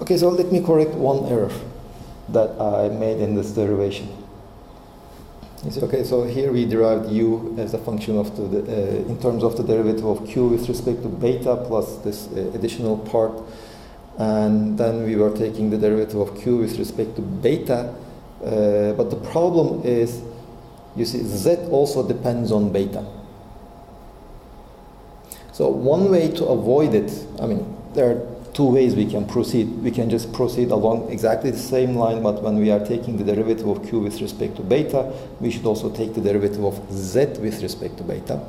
Okay, so let me correct one error that I made in this derivation. Okay, so here we derived u as a function of in terms of the derivative of q with respect to beta plus this additional part, and then we were taking the derivative of q with respect to beta, but the problem is, you see, z also depends on beta. So one way to avoid it, I mean, there are two ways we can proceed. We can just proceed along exactly the same line, but when we are taking the derivative of q with respect to beta, we should also take the derivative of z with respect to beta.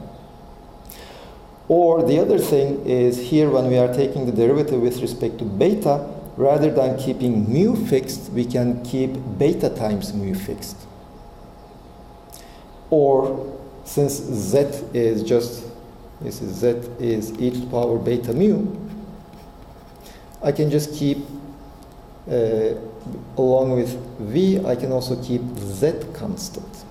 Or the other thing is, here when we are taking the derivative with respect to beta, rather than keeping mu fixed, we can keep beta times mu fixed. Or since z is just, this is z is e to the power beta mu, I can just keep, along with v, I can also keep z constant.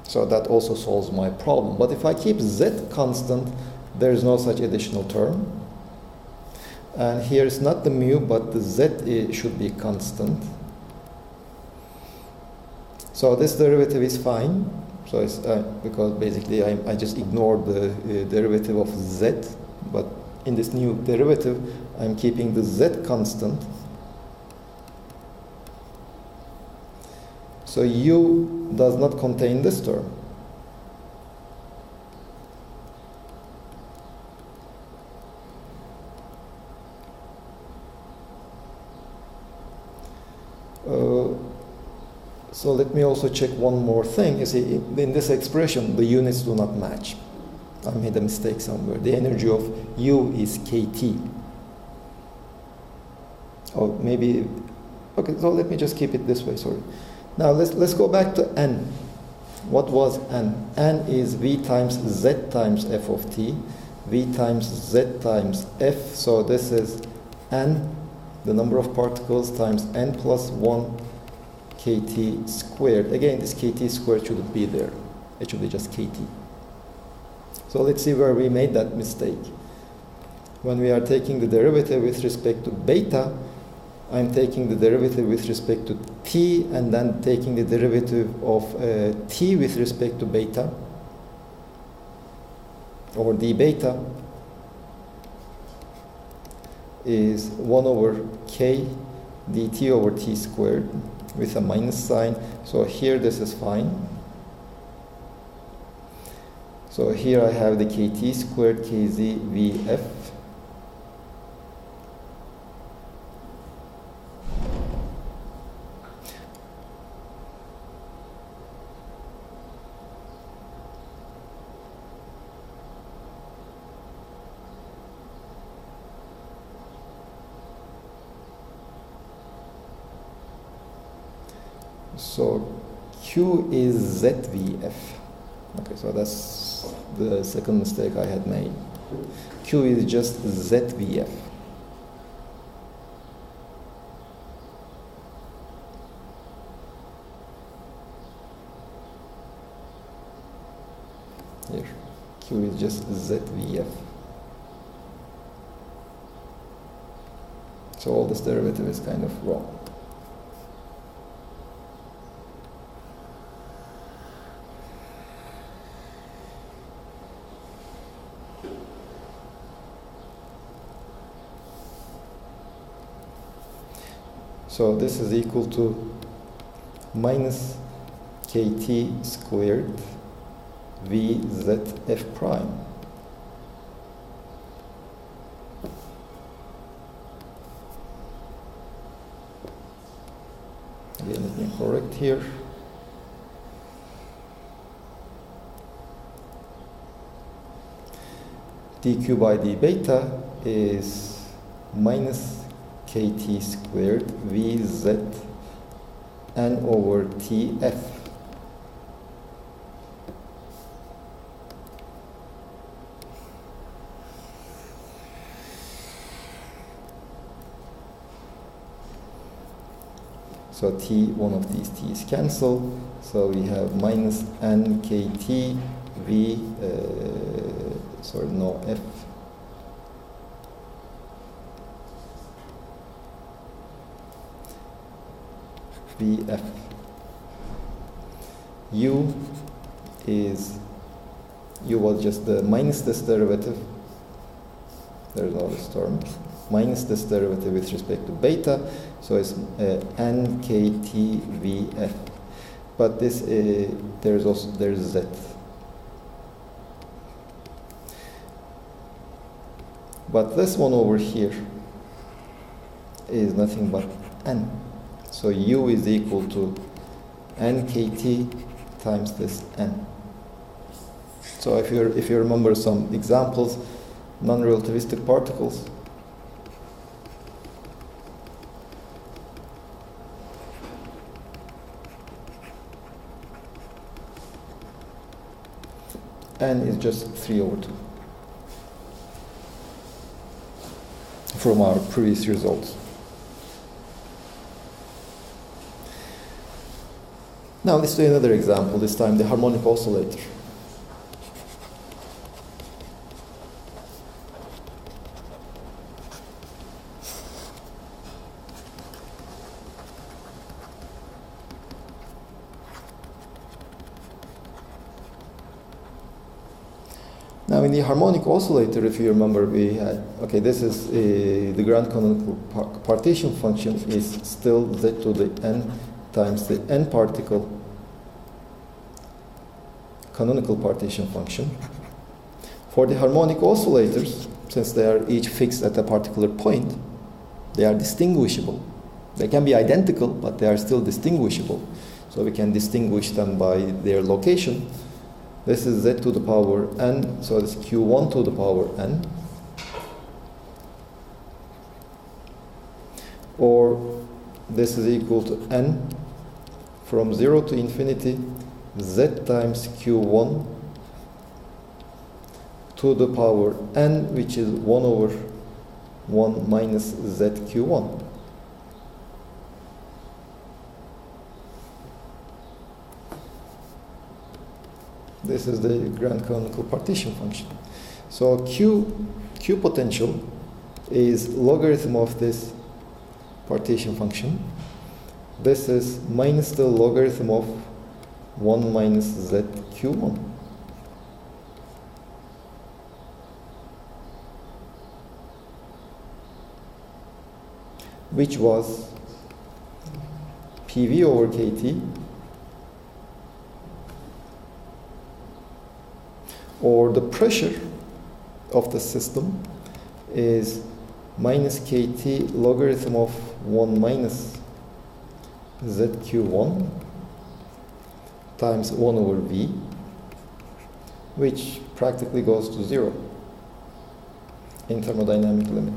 So that also solves my problem. But if I keep z constant, there is no such additional term. And here is not the mu, but the z should be constant. So this derivative is fine. So it's because basically I just ignored the derivative of z, but in this new derivative, I'm keeping the z constant. So u does not contain this term. So let me also check one more thing. You see, in this expression, the units do not match. I made a mistake somewhere. The energy of U is kT. Or maybe, okay, so let me just keep it this way, sorry. Now let's go back to n. What was n? N is V times Z times f of t, V times Z times f, so this is n, the number of particles, times n plus 1 kT squared. Again, this kT squared shouldn't be there. It should be just kT. So let's see where we made that mistake. When we are taking the derivative with respect to beta, I'm taking the derivative with respect to t and then taking the derivative of t with respect to beta, or d beta is 1 over k dt over t squared with a minus sign. So here this is fine. So here I have the kT squared kz vf. So Q is ZVF. Okay, so that's the second mistake I had made. Q is just ZVF. Here, Q is just ZVF. So all this derivative is kind of wrong. So this is equal to minus kT squared VZF prime. Again, let me correct here. dq by d beta is minus kT squared Vz n over Tf. So T, one of these T's cancel. So we have minus n kT V, F. Vf. U was just the minus this derivative. There's all this term. Minus this derivative with respect to beta. So it's nkt Vf. But this there's z. But this one over here is nothing but n. So u is equal to nkt times this n. So if you remember some examples, non-relativistic particles, n is just 3/2 from our previous results. Now let's do another example, this time the harmonic oscillator. Now in the harmonic oscillator, if you remember, we had, okay, this is the grand canonical partition function is still z to the n times the n particle canonical partition function. For the harmonic oscillators, since they are each fixed at a particular point, they are distinguishable. They can be identical, but they are still distinguishable. So we can distinguish them by their location. This is z to the power n, so it's q1 to the power n. Or this is equal to n from 0 to infinity, z times q1 to the power n, which is 1/1 minus z q1. This is the grand canonical partition function. So Q potential is logarithm of this partition function. This is minus the logarithm of 1 minus z q1. Which was PV over KT, or the pressure of the system is minus KT logarithm of 1 minus ZQ1 times 1/V, which practically goes to 0 in thermodynamic limit.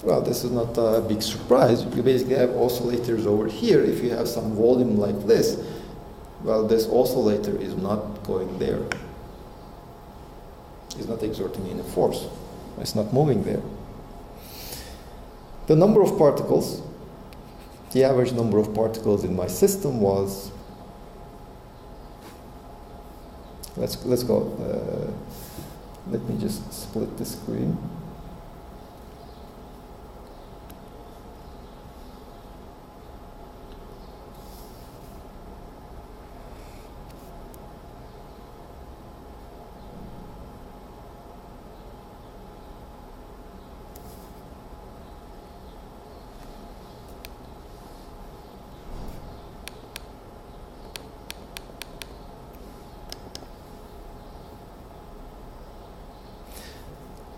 Well, this is not a big surprise. You basically have oscillators over here. If you have some volume like this, well, this oscillator is not going there. It's not exerting any force. It's not moving there. The number of particles, the average number of particles in my system was, let's go, let me just split the screen.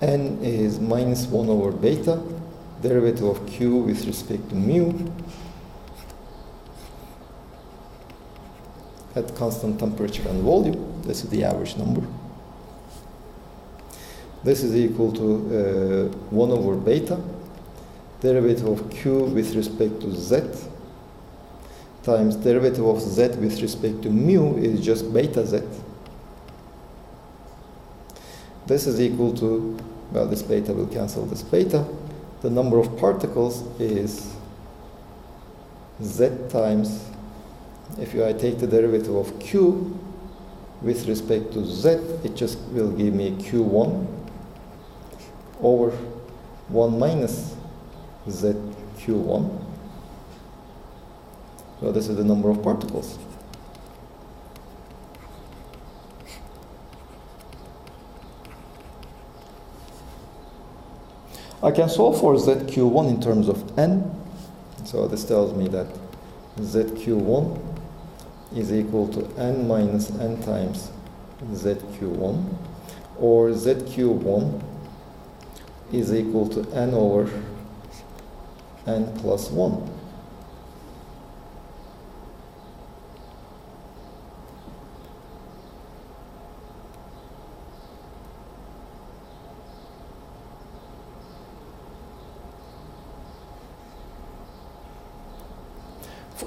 N is minus 1/beta, derivative of Q with respect to mu at constant temperature and volume. This is the average number. This is equal to 1/beta, derivative of Q with respect to Z, times derivative of Z with respect to mu is just beta Z. This is equal to, well, this beta will cancel this beta. The number of particles is Z times, if I take the derivative of Q with respect to Z, it just will give me Q1 over 1 minus ZQ1. So this is the number of particles. I can solve for ZQ1 in terms of n. So this tells me that ZQ1 is equal to n minus n times ZQ1, or ZQ1 is equal to n over n plus 1.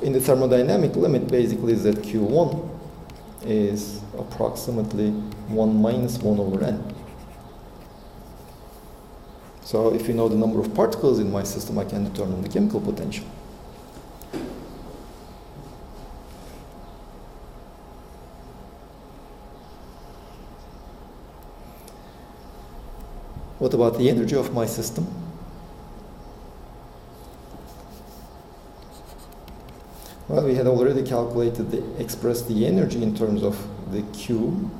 In the thermodynamic limit, basically ZQ1 is approximately 1 minus 1 over n. So if you know the number of particles in my system, I can determine the chemical potential. What about the energy of my system? Well, we had already calculated expressed the energy in terms of the Q.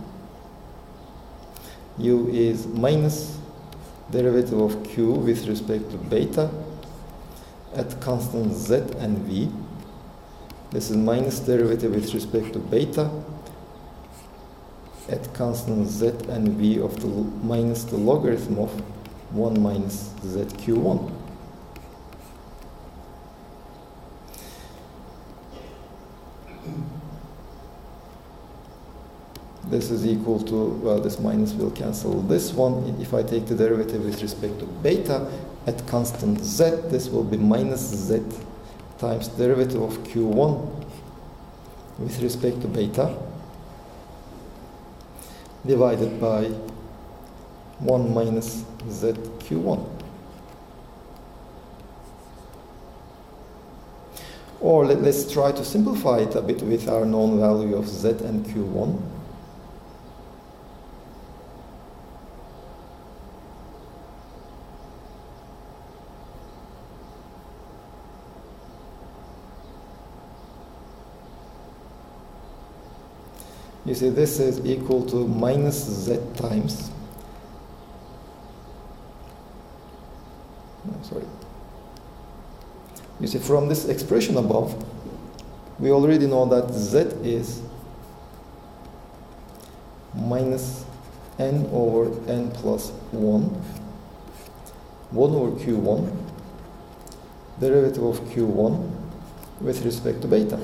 U is minus derivative of Q with respect to beta at constant Z and V. This is minus derivative with respect to beta at constant Z and V of the minus the logarithm of 1 minus ZQ1. This is equal to, well, this minus will cancel this one. If I take the derivative with respect to beta at constant Z, this will be minus Z times derivative of Q1 with respect to beta divided by 1 minus ZQ1. Or let's try to simplify it a bit with our known value of Z and Q1. You see, this is equal to minus Z times, you see, from this expression above, we already know that Z is minus n over n plus 1, 1 over Q1, derivative of Q1 with respect to beta.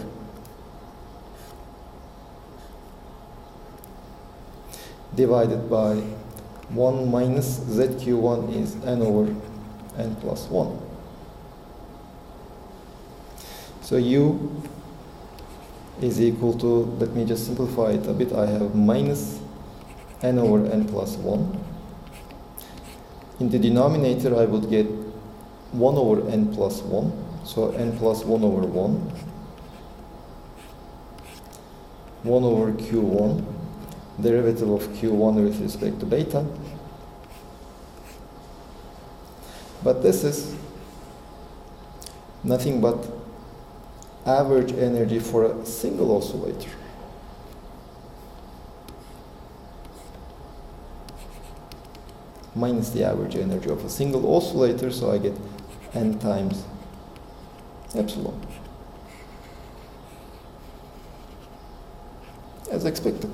Divided by 1 minus ZQ1 is n over n plus 1. So U is equal to, let me just simplify it a bit, I have minus n over n plus 1. In the denominator I would get 1 over n plus 1, so n plus 1 over 1. 1 over Q1, derivative of Q1 with respect to beta. But this is nothing but average energy for a single oscillator. Minus the average energy of a single oscillator, so I get n times epsilon. As expected.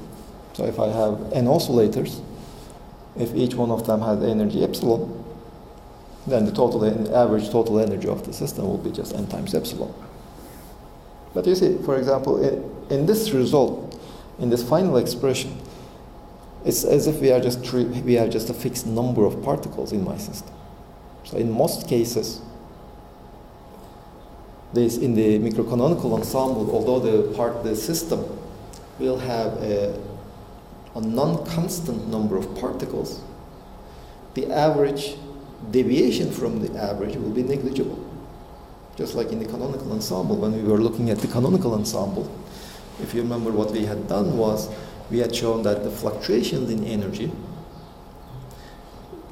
So if I have n oscillators, if each one of them has energy epsilon, then the average total energy of the system will be just n times epsilon. But you see, for example, in this result, in this final expression, it's as if we are just a fixed number of particles in my system. So in most cases, in the microcanonical ensemble, although the system will have a non-constant number of particles, the average deviation from the average will be negligible. Just like in the canonical ensemble, when we were looking at the canonical ensemble, if you remember, what we had done was we had shown that the fluctuations in energy,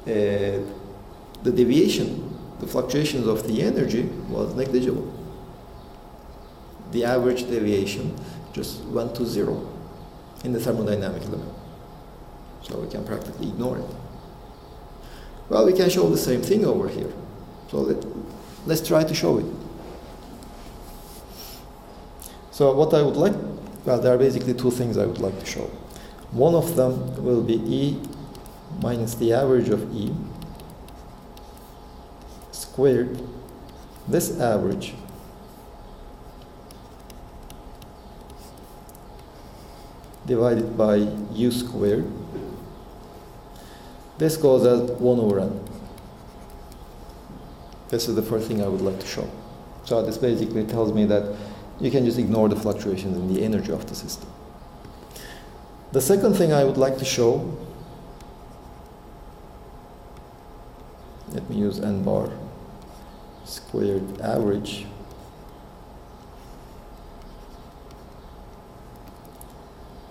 the deviation, the fluctuations of the energy was negligible. The average deviation just went to zero in the thermodynamic limit. So we can practically ignore it. Well, we can show the same thing over here. So let's try to show it. So what I would like, well, there are basically two things I would like to show. One of them will be E minus the average of E squared, this average divided by U squared. This goes as 1 over n. This is the first thing I would like to show. So this basically tells me that you can just ignore the fluctuations in the energy of the system. The second thing I would like to show, let me use n bar squared average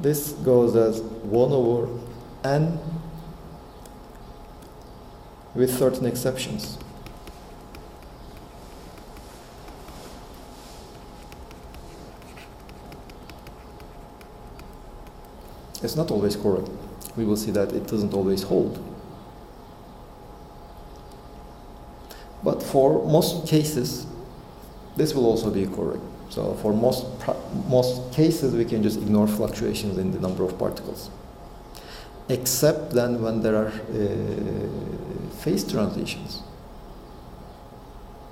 this goes as 1 over n with certain exceptions. It's not always correct. We will see that it doesn't always hold. But for most cases, this will also be correct. So for most cases, we can just ignore fluctuations in the number of particles. Except then when there are phase transitions.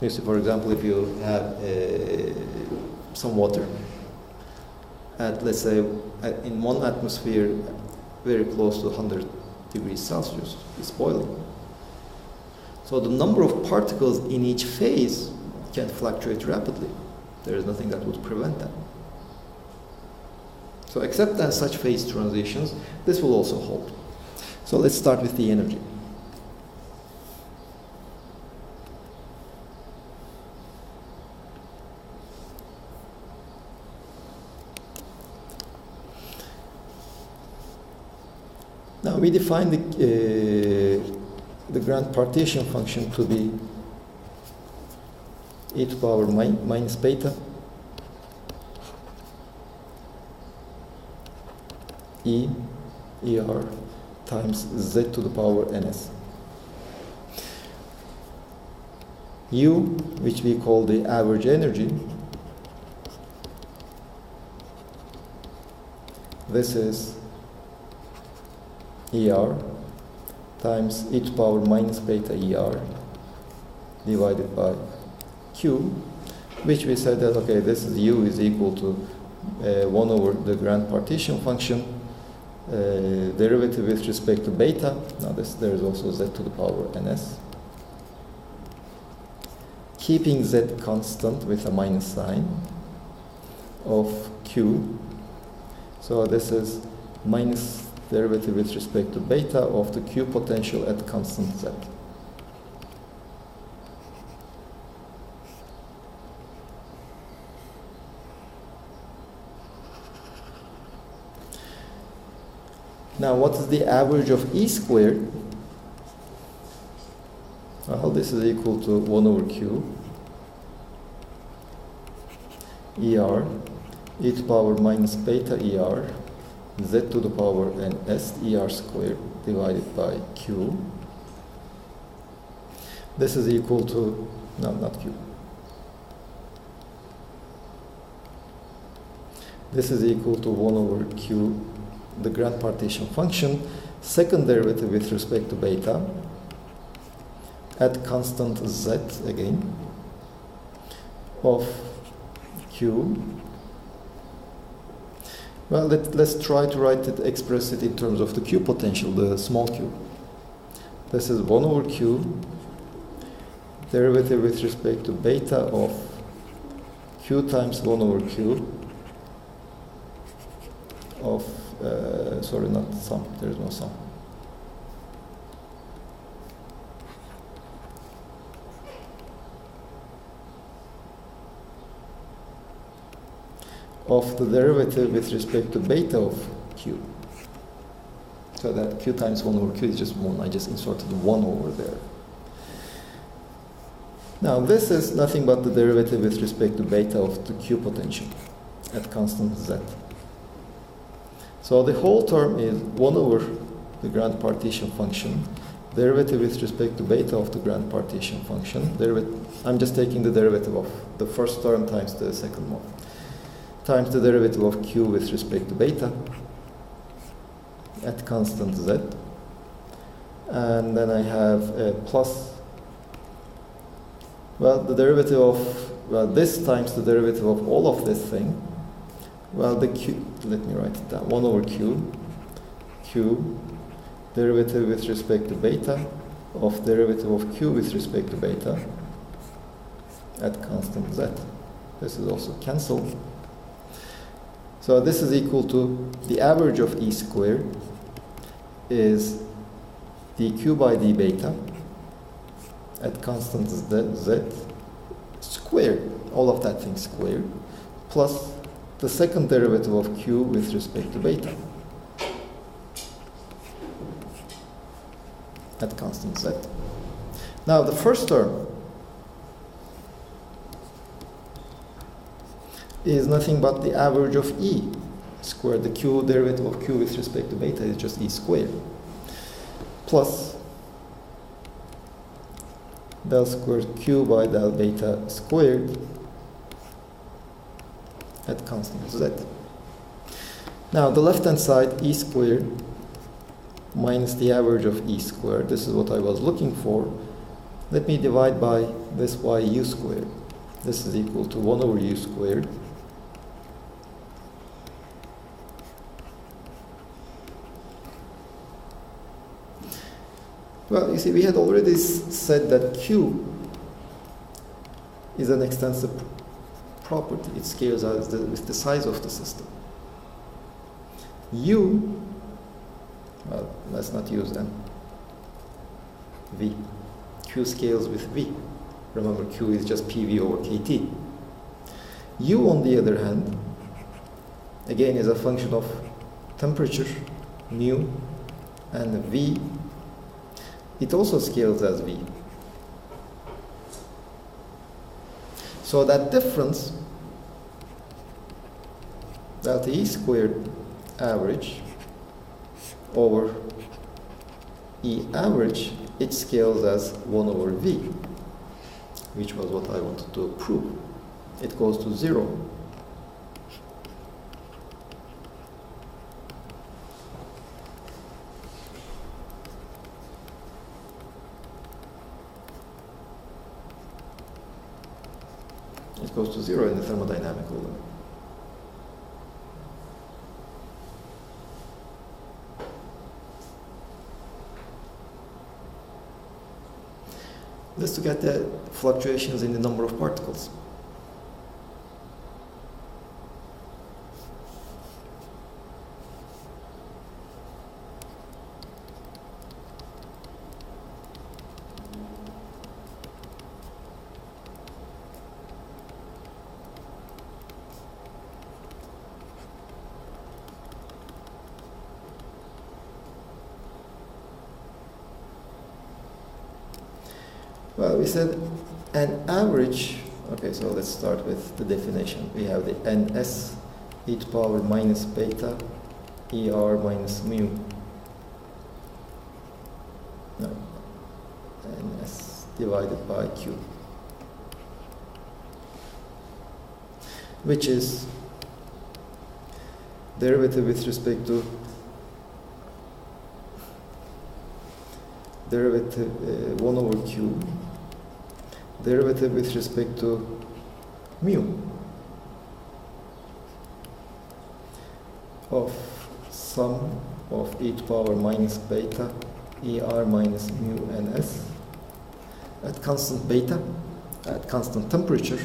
You see, for example, if you have some water at, let's say, in one atmosphere very close to 100 degrees Celsius, it's boiling. So the number of particles in each phase can fluctuate rapidly. There is nothing that would prevent that. So except that such phase transitions, this will also hold. So let's start with the energy. Now we define the grand partition function to be e to the power minus beta e er times z to the power ns. U, which we call the average energy, this is er times e to the power minus beta er divided by q, which we said that, okay, this is u is equal to 1 over the grand partition function, derivative with respect to beta. Now there is also z to the power ns. Keeping z constant with a minus sign of q. So this is minus derivative with respect to beta of the q potential at constant z. Now, what is the average of E squared? Well, this is equal to 1 over Q ER e to the power minus beta ER z to the power ns ER squared divided by Q. This is equal to, no, not Q. This is equal to 1 over Q, the grand partition function, second derivative with respect to beta at constant z again of q. Well, let's try to express it in terms of the q potential, the small q. This is 1 over q derivative with respect to beta of q times 1 over q of sorry, not sum, there is no sum. Of the derivative with respect to beta of q. So that q times 1 over q is just 1. I just inserted 1 over there. Now this is nothing but the derivative with respect to beta of the q potential at constant z. So the whole term is 1 over the grand partition function, derivative with respect to beta of the grand partition function. I'm just taking the derivative of the first term times the second one, times the derivative of q with respect to beta at constant z. And then I have a plus, well, the derivative of, well, this times the derivative of all of this thing. Well, the q, let me write it down, 1 over q, derivative with respect to beta of derivative of q with respect to beta at constant z. This is also cancelled. So this is equal to the average of E squared is dq by d beta at constant z squared, all of that thing squared, plus the second derivative of q with respect to beta at constant z. Now the first term is nothing but the average of E squared. The q derivative of q with respect to beta is just E squared, plus del squared q by del beta squared at constant z. Now the left hand side, E squared minus the average of E squared. This is what I was looking for. Let me divide by this yu squared. This is equal to 1 over u squared Well, you see, we had already said that Q is an extensive property. It scales out with the size of the system. U, well, let's not use M. V. Q scales with V. Remember, Q is just PV over KT. U, on the other hand, again, is a function of temperature, mu, and V. It also scales as V. So that difference, delta E squared average over E average, it scales as 1 over V, which was what I wanted to prove. It goes to 0. It goes to 0 in the thermodynamical limit. Let's look at the fluctuations in the number of particles. Well, we said an average, okay, so let's start with the definition. We have the ns e to power minus beta er minus mu. No, ns divided by q, which is derivative with respect to derivative 1 over q, derivative with respect to mu of sum of e to power minus beta er minus mu ns at constant beta, at constant temperature.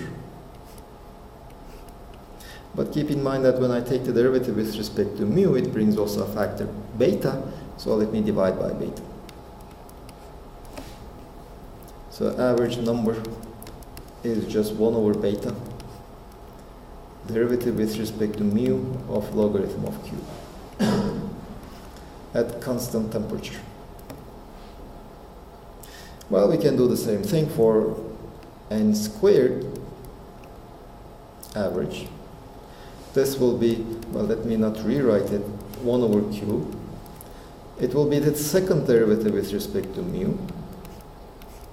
But keep in mind that when I take the derivative with respect to mu, it brings also a factor beta, so let me divide by beta. So average number is just 1 over beta, derivative with respect to mu of logarithm of q. at constant temperature. Well, we can do the same thing for n squared average. This will be, well, let me not rewrite it, 1 over q. It will be the second derivative with respect to mu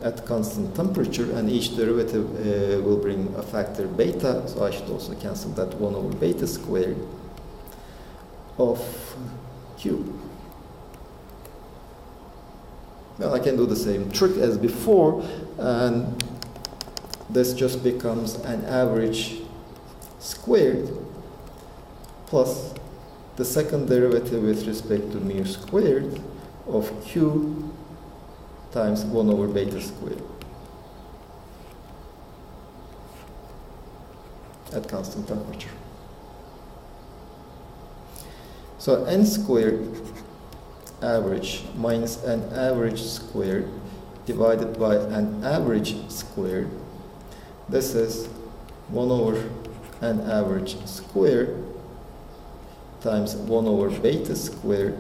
at constant temperature, and each derivative will bring a factor beta, so I should also cancel that 1 over beta squared of q. Well, I can do the same trick as before, and this just becomes an average squared plus the second derivative with respect to mu squared of q times 1 over beta squared at constant temperature. So n squared average minus an average squared divided by an average squared. This is 1 over an average squared times 1 over beta squared,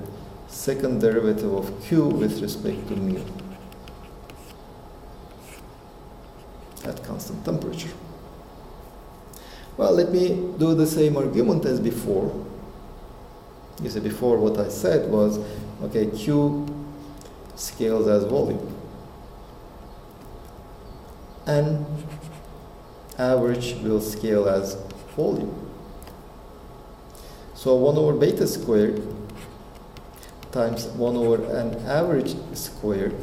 second derivative of q with respect to mu at constant temperature. Well, let me do the same argument as before. You see, before what I said was, okay, q scales as volume, and average will scale as volume. So 1 over beta squared times 1 over an average squared,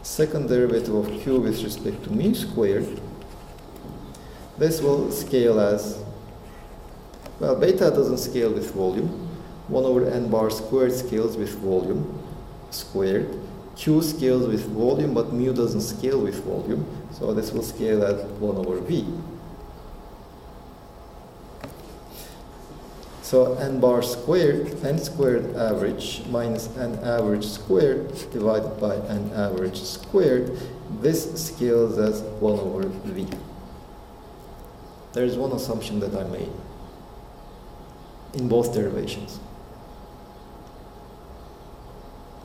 second derivative of q with respect to mu squared. This will scale as, well, beta doesn't scale with volume. 1 over n bar squared scales with volume squared. Q scales with volume, but mu doesn't scale with volume. So this will scale as 1 over v. So n bar squared, n squared average minus n average squared divided by n average squared. This scales as 1 over v. There is one assumption that I made in both derivations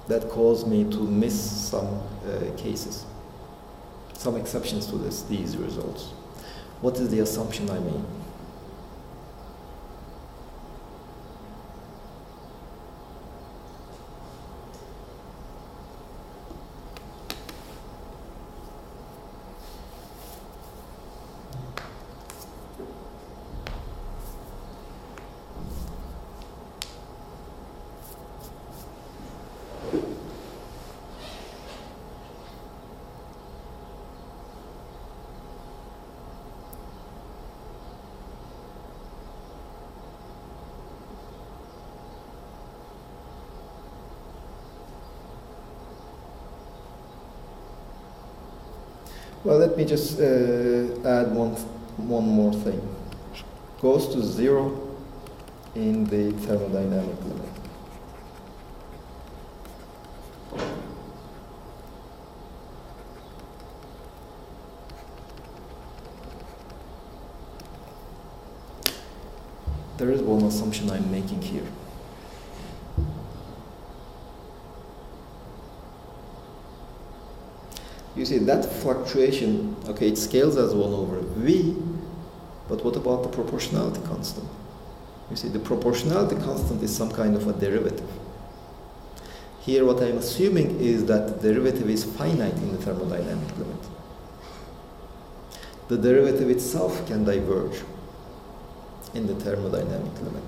that caused me to miss some cases, some exceptions to these results. What is the assumption I made? Well, let me just add one more thing. Goes to 0 in the thermodynamic limit. There is one assumption I'm making here. You see, that fluctuation, okay, it scales as 1 over v, but what about the proportionality constant? You see, the proportionality constant is some kind of a derivative. Here, what I'm assuming is that the derivative is finite in the thermodynamic limit. The derivative itself can diverge in the thermodynamic limit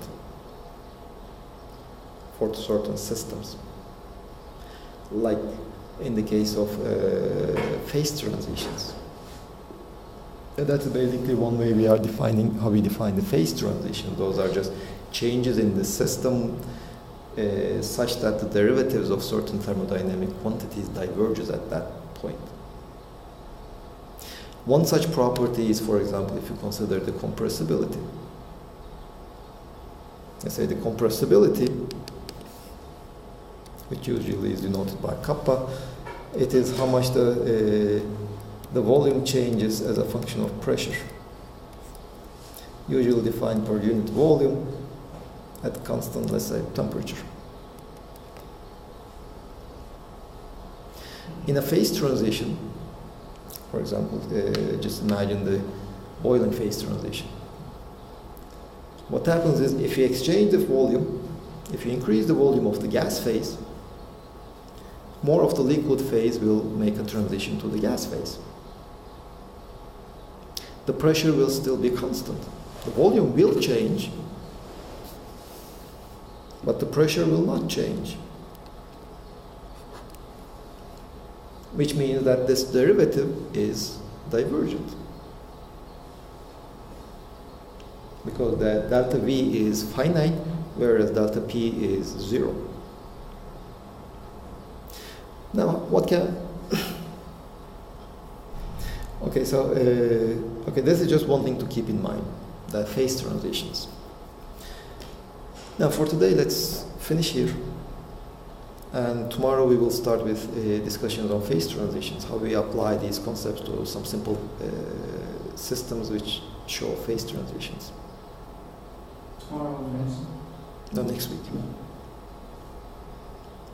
for certain systems, like in the case of phase transitions. And that's basically one way we are defining how we define the phase transition. Those are just changes in the system such that the derivatives of certain thermodynamic quantities diverges at that point. One such property is, for example, if you consider the compressibility. Let's say the compressibility, which usually is denoted by kappa, it is how much the volume changes as a function of pressure, usually defined per unit volume at constant, let's say, temperature. In a phase transition, for example, just imagine the boiling phase transition. What happens is if you exchange the volume, if you increase the volume of the gas phase, more of the liquid phase will make a transition to the gas phase. The pressure will still be constant. The volume will change, but the pressure will not change. Which means that this derivative is divergent. Because the delta V is finite, whereas delta P is 0. Now, what can... Okay, so this is just one thing to keep in mind, the phase transitions. Now, for today, let's finish here. And tomorrow we will start with discussions on phase transitions, how we apply these concepts to some simple systems which show phase transitions. Tomorrow or next? No, next week.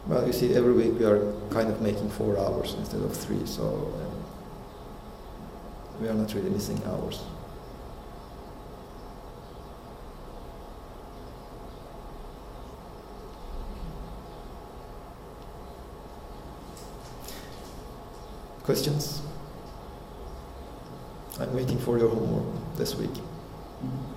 Well, you see, every week we are kind of making 4 hours instead of 3, so we are not really missing hours. Questions? I'm waiting for your homework this week. Mm-hmm.